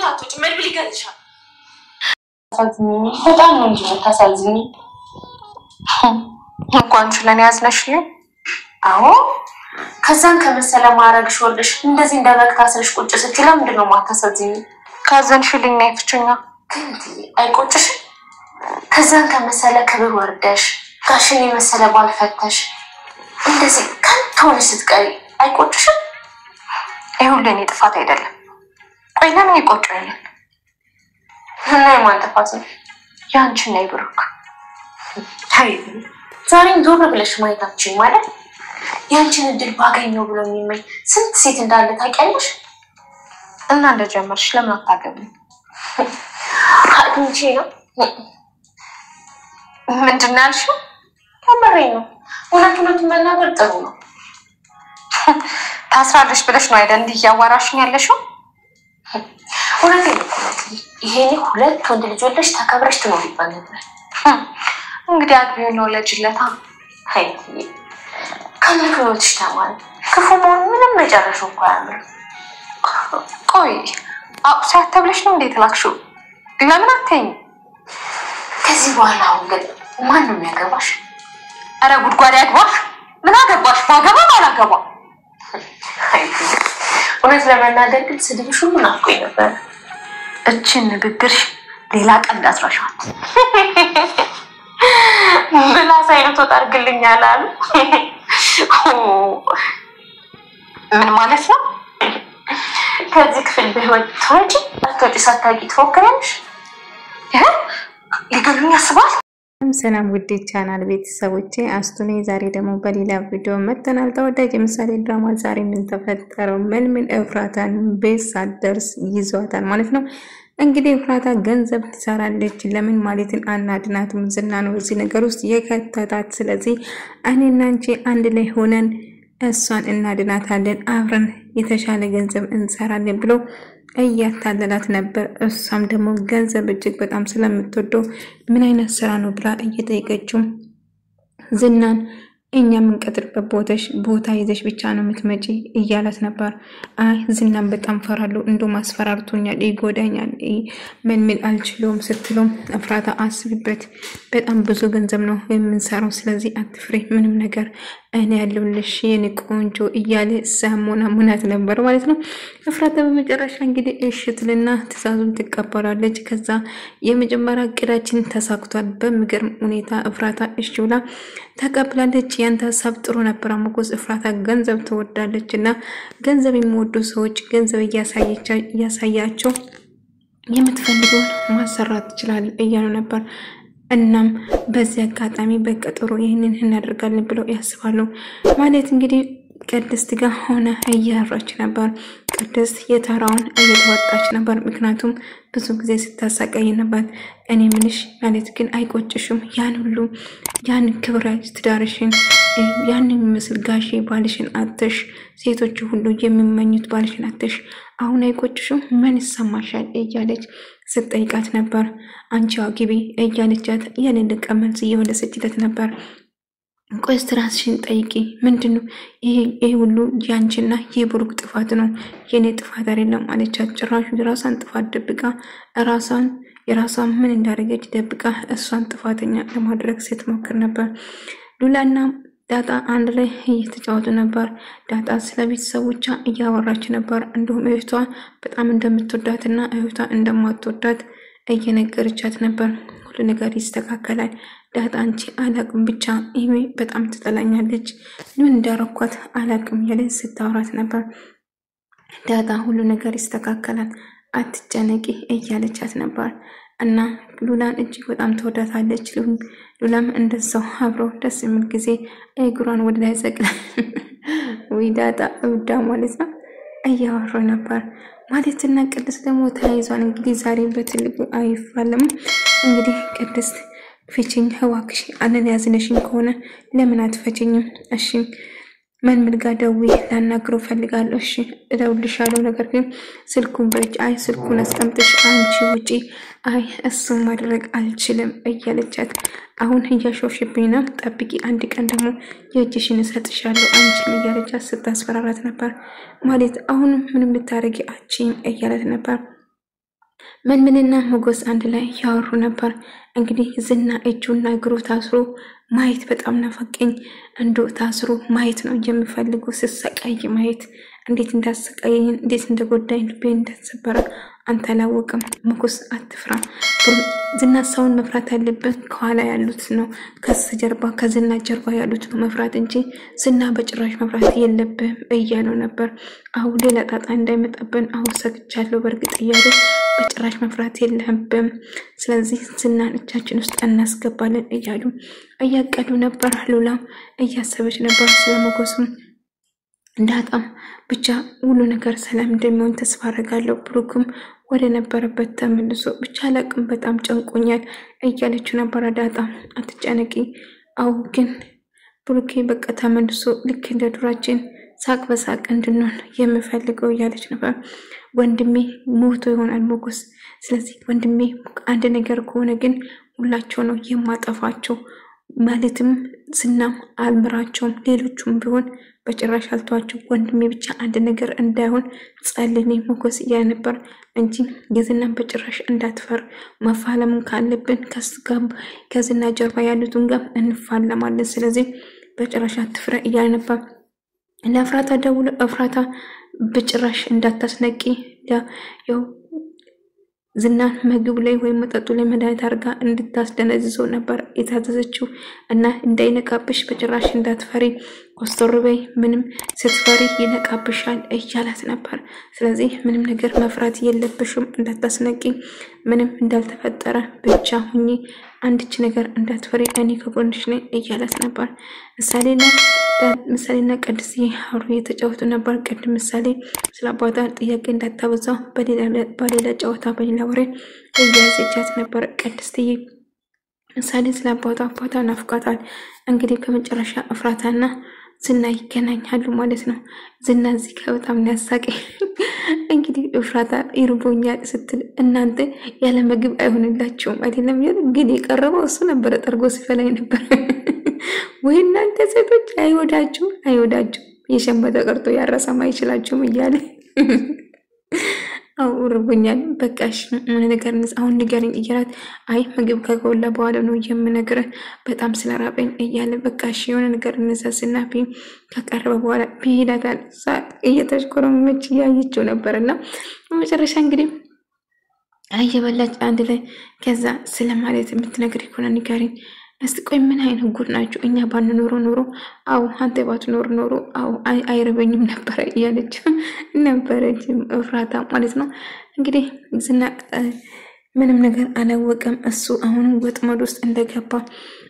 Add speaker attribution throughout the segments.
Speaker 1: አትወጪ መልብል ይገልሻል
Speaker 2: በጣም ነው እንጂ ታሳዝኝ
Speaker 3: እንኳን ስለኔ ያዝነሽልኝ
Speaker 2: አዎ ከዛን ከመሰለ ማረግሽ ወርደሽ እንደዚህ እንደበክታስልሽ ቁጭ ስትይ ለምንድነው ማታሳዝኝ
Speaker 3: ካዘንሽልኝ ነው ፍቹኛ
Speaker 2: አይቆጭሽ ከዛን ከመሰለ ክብር ወርደሽ ጋሽን የመሰለ ባልፈተሽ እንደዚህ ከንቶን ስትቀሪ አይቆጭሽ
Speaker 3: ይሁን ጥፋት አይደለም ቆይ ለምን ይቆጨኛል
Speaker 2: እና የማን ጥፋት ነው
Speaker 3: ያንቺና ይብሩክ
Speaker 2: አይ ዛሬም ዞር ብለሽ ማየታችን ማለት ያንቺን እድል ባገኘው ብሎ የሚመኝ ስንት ሴት እንዳለ ታውቂያለሽ
Speaker 3: እና እንደጀመርሽ ለምን አታገቢም
Speaker 2: አጥንቼ ነው
Speaker 3: ምንድን ነው ያልሽው
Speaker 2: ተመሬ ነው እውነቱን መናገር ጥሩ ነው
Speaker 3: ታስራለሽ ብለሽ ነው አይደል እንዲህ ያዋራሽኝ ያለሽው
Speaker 2: እውነቴን ነው ይሄኔ ሁለት ወንድ ልጆች ተከብረሽ ትኖሪበት ነበር
Speaker 3: እንግዲህ አግቢው ነው ለጅለታ
Speaker 2: አይ ከነክሮትሽ ተማሪ ክፉ መሆን ምንም መጨረሻው እንኳን አያምርም
Speaker 3: ቆይ አቁሳት ተብለሽ ነው እንዴት ላክሽው ለምን አትይኝ
Speaker 2: ከዚህ በኋላ አሁን ግን ማን ነው የሚያገባሽ
Speaker 3: አረ ጉድጓድ ያግባሽ ምን አገባሽ ባገባ ባላገባ
Speaker 2: እውነት ለመናገር ግን ስድብሽ ሁሉ ናፍቆኝ ነበር
Speaker 3: እችን ንግግርሽ ሌላ ቀን እንዳትረሻት
Speaker 2: ብላ ሳይነቶ ታርግልኛል አሉ
Speaker 3: ምን ማለት ነው
Speaker 2: ከዚህ ክፍል በህይወት ተወጪ አትወጪ ሳታቂ ትፎክራለሽ
Speaker 3: ሊገሉኝ ያስባል
Speaker 4: ሰላም ውድ ቻናል ቤተሰቦቼ አስቱኔ ዛሬ ደግሞ በሌላ ቪዲዮ መተናል ተወዳጅ ምሳሌ ድራማ ዛሬ ምን ተፈጠረው ምን ኤፍራታን ቤት ሳትደርስ ይዟታል ማለት ነው እንግዲህ ኤፍራታ ገንዘብ ትሰራለች ለምን ማለትን አናድናትም ዝና ነው እዚህ ነገር ውስጥ የከተታት ስለዚህ እኔና አንቺ አንድ ላይ ሆነን እሷን እናድናታለን አብረን የተሻለ ገንዘብ እንሰራለን ብሎ እያታለላት ነበር እሷም ደግሞ ገንዘብ እጅግ በጣም ስለምትወደው ምን አይነት ስራ ነው ብላ እየጠየቀችው ዝናን እኛ ምን ቀጥርበት ቦታ ይዘሽ ብቻ ነው የምትመጪ እያላት ነበር አይ ዝናን በጣም ፈራለሁ እንዶ ማስፈራርቶኛል ይጎዳኛል ምን አልችለውም ስትሎም ኤፍራታ አስቢበት በጣም ብዙ ገንዘብ ነው የምንሰራው ስለዚህ አትፍሪ ምንም ነገር እኔ ያለሁልሽ የኔ ቆንጆ እያለ ሙናት ነበር ማለት ነው ኤፍራታ በመጨረሻ እንግዲህ እሽትልና ትዕዛዙን ትቀበላለች ከዛ የመጀመሪያ እቅዳችን ተሳክቷል በሚገርም ሁኔታ ኤፍራታ እሽውላ ተቀብላለች ያንተ ሐሳብ ጥሩ ነበር አሞቆስ ኤፍራታ ገንዘብ ተወዳለችና ገንዘብ የሚወዱ ሰዎች ገንዘብ ያሳያቸው የምትፈልገው ማሰራት ይችላል እያሉ ነበር እናም በዚህ አጋጣሚ በቀጠሮ ይሄንን እናደርጋለን ብለው ያስባሉ ማለት እንግዲህ ቅድስት ጋር ሆነ እያወራች ነበር ቅድስት የተራውን እየተወጣች ነበር ምክንያቱም ብዙ ጊዜ ስታሳቀይ ነበር እኔ ምንሽ ማለት ግን አይቆጭሽም ያን ሁሉ ያን ክብራጅ ትዳርሽን ያን ምስል ጋሼ ባልሽን አጥተሽ ሴቶች ሁሉ የሚመኙት ባልሽን አጥተሽ አሁን አይቆጭሽም ምን ይሰማሻል እያለች ስትጠይቃት ነበር አንቺ አግቢ እያለቻት ያንን ልቀመጥ እየወለሰችለት ነበር ቆይስ ራስሽን ጠይቂ ምንድነው ይሄ ሁሉ ያንቺና የብሩክ ጥፋት ነው የኔ ጥፋት አይደለም አለቻት ጭራሽ ራሷን ጥፋት ደብቃ የራሷን ምን እንዳደረገች ደብቃ እሷን ጥፋተኛ ለማድረግ ስትሞክር ነበር ሉላና ዳጣ አንድ ላይ እየተጫወቱ ነበር ዳጣ ስለ ቤተሰቦቿ እያወራች ነበር እንደውም እህቷ በጣም እንደምትወዳትና እህቷ እንደማትወዳት እየነገረቻት ነበር ሁሉ ነገር ይስተካከላል ዳጣ አንቺ አላቅም ብቻ ይሄ በጣም ትጠላኛለች ምን እንዳረኳት አላቅም ያለ ስታወራት ነበር ዳጣ ሁሉ ነገር ይስተካከላል አትጨነቂ እያለቻት ነበር እና ሉላን እጅግ በጣም ተወዳታለች ሉላም እንደዛው አብረው ደስ የሚል ጊዜ እግሯን ወደ ላይ ዘቅላ ወይ ዳጣ እውዳ ማለት ነው እያወሩ ነበር ማለትና ቅድስት ደግሞ ተያይዟን እንግዲህ ዛሬ በትልቁ አይፋለም እንግዲህ ቅድስት ፍቺኝ ህዋክሽ አንን ያዝነሽኝ ከሆነ ለምን አትፈቺኝም እሺ መልምል ጋር ደውዬ ላናግረው ፈልጋለሁ እሺ እደውልልሻለሁ ነገር ግን ስልኩን በእጅ አይ ስልኩን አስቀምጥሽ አንቺ ውጪ አይ እሱን ማድረግ አልችልም እያለቻት አሁን እያሾፍሽብኝ ነው ጠብቂ አንድ ቀን ደግሞ የእጅሽን እሰጥሻለሁ አንቺም እያለቻት ስታስፈራራት ነበር ማለት አሁን ምንም ልታረጊ አቺም እያለት ነበር መንምንና ሞገስ አንድ ላይ ያወሩ ነበር። እንግዲህ ዝና እጁና እግሩ ታስሮ ማየት በጣም ናፈቀኝ። እንዶ ታስሮ ማየት ነው የሚፈልገው። ሲሰቃይ ማየት እንዴት እንዳሰቃየኝ እንዴት እንደጎዳኝ ልቤ እንደተሰበረ አንተ አላወቅም። ሞገስ አትፍራ። ዝና ሰውን መፍራት ያለበት ከኋላ ያሉት ነው፣ ከጀርባ ከዝና ጀርባ ያሉት ነው መፍራት እንጂ ዝና በጭራሽ መፍራት የለብህም እያለው ነበር። አሁን ሌላ ጣጣ እንዳይመጣብን አሁን ሰግቻለሁ በእርግጥ እያለ በጭራሽ መፍራት የለብህም፣ ስለዚህ ዝናን እጃችን ውስጥ እናስገባለን እያሉ እያቀዱ ነበር። ሉላም እያሰበች ነበር ስለሞገስም እንዳጣም ብቻ ሁሉ ነገር ሰላም እንደሚሆን ተስፋ አደርጋለሁ። ብሩክም ወደ ነበረበት ተመልሶ ብቻ አላቅም በጣም ጨንቆኛል እያለች ነበር። ዳጣ አትጨነቂ፣ አው ግን ብሩኬ በቃ ተመልሶ ልክ እንደ ዱራችን ሳቅ በሳቅ እንድንሆን የምፈልገው እያለች ነበር። ወንድሜ ሞቶ ይሆናል ሞገስ፣ ስለዚህ ወንድሜ አንድ ነገር ከሆነ ግን ሁላቸው ነው የማጠፋቸው፣ ማለትም ዝናም አልምራቸውም፣ ሌሎቹም ቢሆን በጭራሽ አልተዋቸው፣ ወንድሜ ብቻ አንድ ነገር እንዳይሆን ጸልኔ ሞገስ እያለ ነበር እንጂ የዝናን በጭራሽ እንዳትፈር፣ መፋለም ካለብን ከዝና ጀርባ ያሉትን ጋር እንፋለማለን፣ ስለዚህ በጭራሽ አትፍራ እያለ ነበር። ለእፍራታ ደውሎ እፍራታ በጭራሽ እንዳታስነቂ ያው ዝናን ምግብ ላይ ወይ መጠጡ ላይ መድኃኒት አድርጋ እንድታስደነዝዘው ነበር የታዘዘችው እና እንዳይነቃብሽ በጭራሽ እንዳትፈሪ ኮስተር በይ፣ ምንም ስትፈሪ ይነቃብሻል እያላት ነበር። ስለዚህ ምንም ነገር መፍራት የለብሽም፣ እንዳታስነቂ፣ ምንም እንዳልተፈጠረ ብቻ ሁኚ፣ አንድች ነገር እንዳትፈሪ፣ እኔ ከጎንሽ ነኝ እያላት ነበር። ምሳሌና ቅድስዬ አብሮ የተጫወቱ ነበር። ቅድም ምሳሌ ስለ አባቷ ጥያቄ እንዳታበዛው በሌላ ጨዋታ በሌላ ወሬ እያዘቻት ነበር። ቅድስዬ ምሳሌ ስለ አባቷ ናፍቃታል። እንግዲህ ከመጨረሻ እፍራታና ዝና ይገናኛሉ ማለት ነው። ዝና እዚህ በጣም ያሳቀኝ እንግዲህ እፍራታ ይርቦኛል ስትል እናንተ ያለ ምግብ አይሆንላችሁም አይደለም ግን የቀረበው እሱ ነበር፣ ጠርጎ ሲፈላይ ነበር። ወይ እናንተ ሴቶች አይወዳችሁ የሸመተ ቀርቶ ያረሰማ አይችላችሁም እያለ አው ይርቦኛል በቃሽ ምን ነገር አሁን ንገሪኝ እያላት አይ ምግብ ከጎላ በኋላ ነው የምነግርህ በጣም ስለራበኝ እያለ በቃሽ የሆነ ነገር እንሰስና ከቀረበ በኋላ ቢሄዳታል። እየተሽኮረመች ያየችው ነበርና መጨረሻ እንግዲህ አየበላች አንድ ላይ ከዛ ስለማለት የምትነግሪ ከሆነ ንገሪኝ እስቲ ቆይ ምን አይነት ጉድ ናችሁ? እኛ ባንኖር ኖሮ አው አንተ ባትኖር ኖሮ አው አይረበኝም ነበር እያለች ነበረች እፍራታ ማለት ነው። እንግዲህ ዝና ምንም ነገር አላወቀም። እሱ አሁን ወጥመድ ውስጥ እንደገባ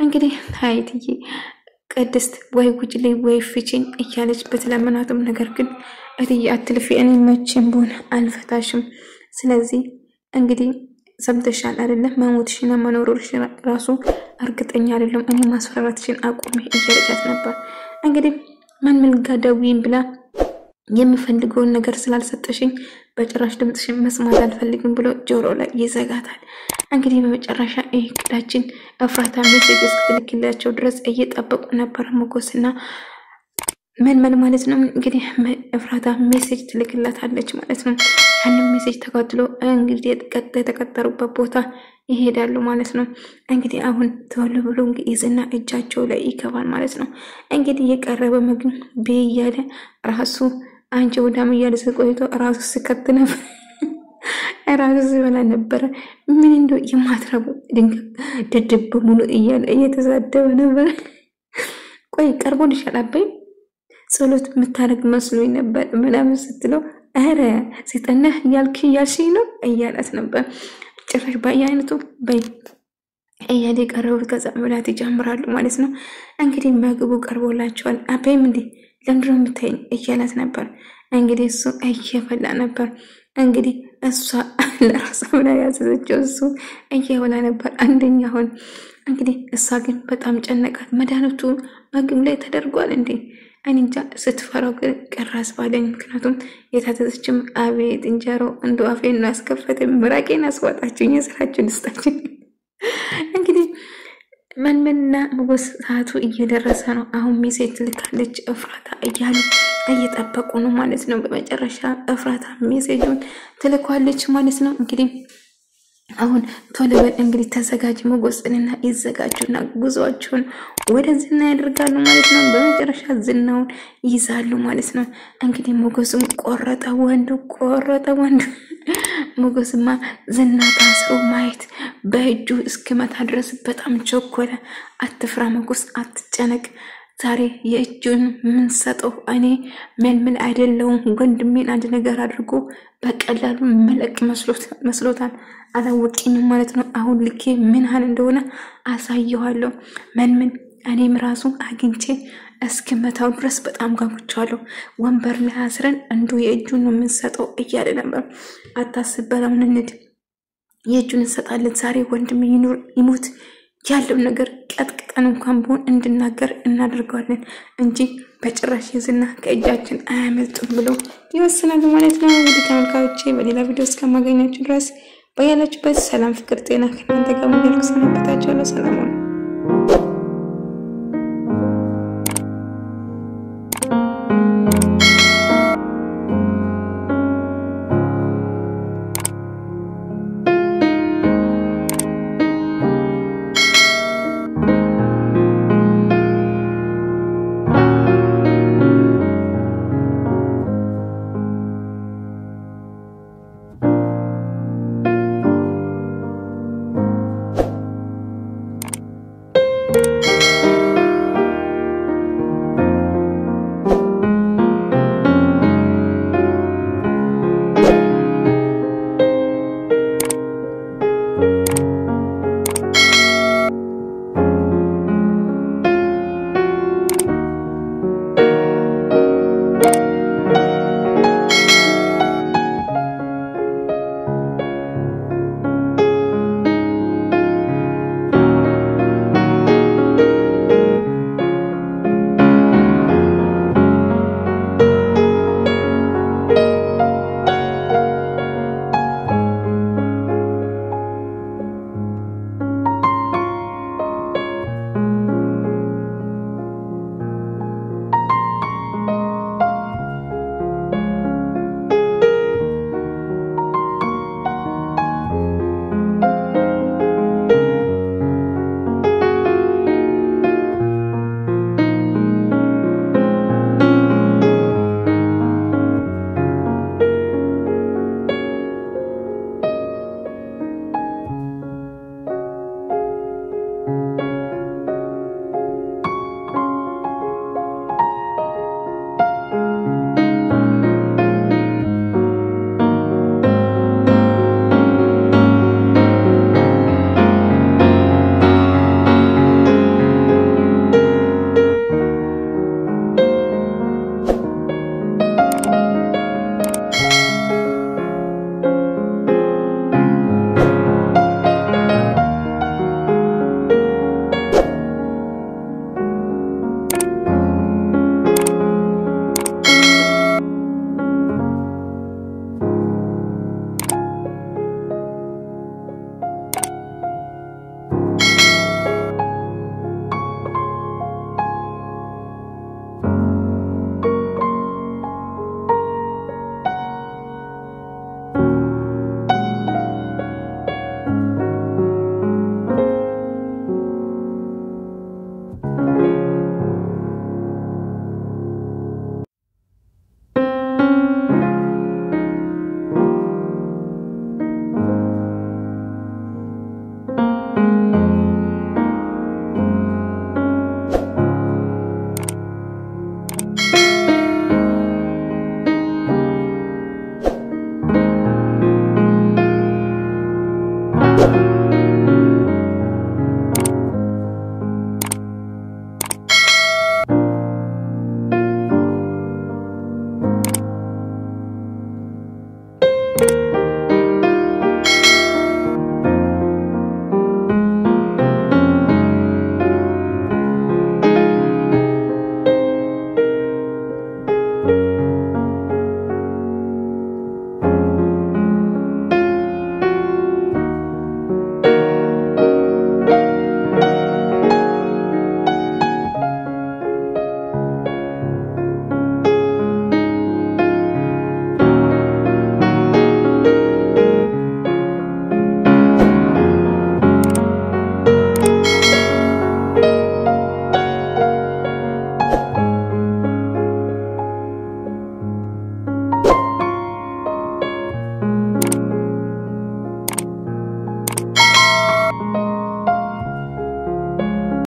Speaker 4: እንግዲህ ታይትዬ ቅድስት ወይ ጉጅ ላይ ወይ ፍቺኝ እያለች በተለመናትም ነገር ግን እትዬ አትልፊ፣ እኔ መቼም ቢሆን አልፈታሽም፣ ስለዚህ እንግዲህ ሰምተሻል አይደለም መሞትሽና መኖርሽ ራሱ እርግጠኛ አይደለም፣ እኔ ማስፈራራትሽን አቁሚ እያለቻት ነበር። እንግዲህ ምን ጋዳዊን ብላ የምፈልገውን ነገር ስላልሰጠሽኝ በጭራሽ ድምጽሽን መስማት አልፈልግም ብሎ ጆሮ ላይ ይዘጋታል። እንግዲህ በመጨረሻ እቅዳችን እፍራታ ሜሴጅ እስክትልክላቸው ድረስ እየጠበቁ ነበር ሞገስና ምን ማለት ነው። እንግዲህ እፍራታ ሜሴጅ ትልክላታለች ማለት ነው። ያንን ሜሴጅ ተከትሎ እንግዲህ የተቀጠሩበት ቦታ ይሄዳሉ ማለት ነው። እንግዲህ አሁን ተወሉ ብሎ ይዝና እጃቸው ላይ ይገባል ማለት ነው። እንግዲህ የቀረበ ምግብ በያለ ራሱ አንቺ ወዳም እያለ ቆይቶ ራሱ ሲከት ነበር ራሱ ሲበላ ነበር። ምን እንደው የማትረቡ ድድብ ሙሉ እየተሳደበ ነበር። ቆይ ቀርቦ ልሻላበይ ጸሎት የምታረግ መስሎኝ ነበር ምናምን ስትለው አረ ሲጠነህ ያልሽ ነው እያላት ነበር። ጭራሽ በአይነቱ በይ እያለ ቀረቡ ከዛ መብላት ይጀምራሉ ማለት ነው። እንግዲህ ምግቡ ቀርቦላቸዋል። አበይም እንዴ ለምንድን ነው የምታይኝ እያላት ነበር። እንግዲህ እሱ እየበላ ነበር። እንግዲህ እሷ ለራሷ ብላ ያዘዘችው እሱ እየበላ ነበር። አንደኛውን እንግዲህ እሷ ግን በጣም ጨነቃት። መድኃኒቱ ምግብ ላይ ተደርጓል እንዴ አንንጃ ስትፈራው ቀራስ ባለኝ ምክንያቱም የታዘዘችም አቤት እንጀራው እንዶ አፌን አስከፈተ ምራቄን አስዋጣችኝ የሰራችን ስታችን። እንግዲህ መንመንና ሞገስ ሰዓቱ እየደረሰ ነው። አሁን ሜሴጅ ልካለች እፍራታ እያሉ እየጠበቁ ነው ማለት ነው። በመጨረሻ እፍራታ ሜሴጁን ትልኳለች ማለት ነው። እንግዲህ አሁን ቶሎ በል እንግዲህ ተዘጋጅ ሞገስንና ይዘጋጁና ጉዟቸውን ወደ ዝና ያደርጋሉ ማለት ነው። በመጨረሻ ዝናውን ይዛሉ ማለት ነው። እንግዲህ ሞገስም ቆረጠ ወንዱ ሞገስማ ዝና ታስሮ ማየት በእጁ እስከመታ ድረስ በጣም ቸኮለ። አትፍራ ሞገስ አትጨነቅ፣ ዛሬ የእጁን ምን ሰጠው እኔ ምን አይደለውም ወንድሜን አንድ ነገር አድርጎ በቀላሉ መለቅ መስሎታል አላወቅኝም ማለት ነው። አሁን ልኬ ምን ሀል እንደሆነ አሳየዋለሁ ምን እኔም ራሱ አግኝቼ እስከመታው ድረስ በጣም ጋብቻለሁ። ወንበር ላይ አስረን እንዶ የእጁን ነው ምን ሰጠው እያለ ነበር። አታስበላም እንድ የእጁን እንሰጣለን ዛሬ ወንድሜ ይሞት ያለው ነገር ቀጥቅጠን እንኳን ቢሆን እንድናገር እናደርጋለን እንጂ በጭራሽ ዝና ከእጃችን አያመልጥም ብሎ ይወስናል ማለት ነው። እንግዲህ ተመልካቾቼ በሌላ ቪዲዮ እስከማገኛችሁ ድረስ በያላችሁበት ሰላም ፍቅር ጤና ከእናንተ ጋር ይሁን። ሰላም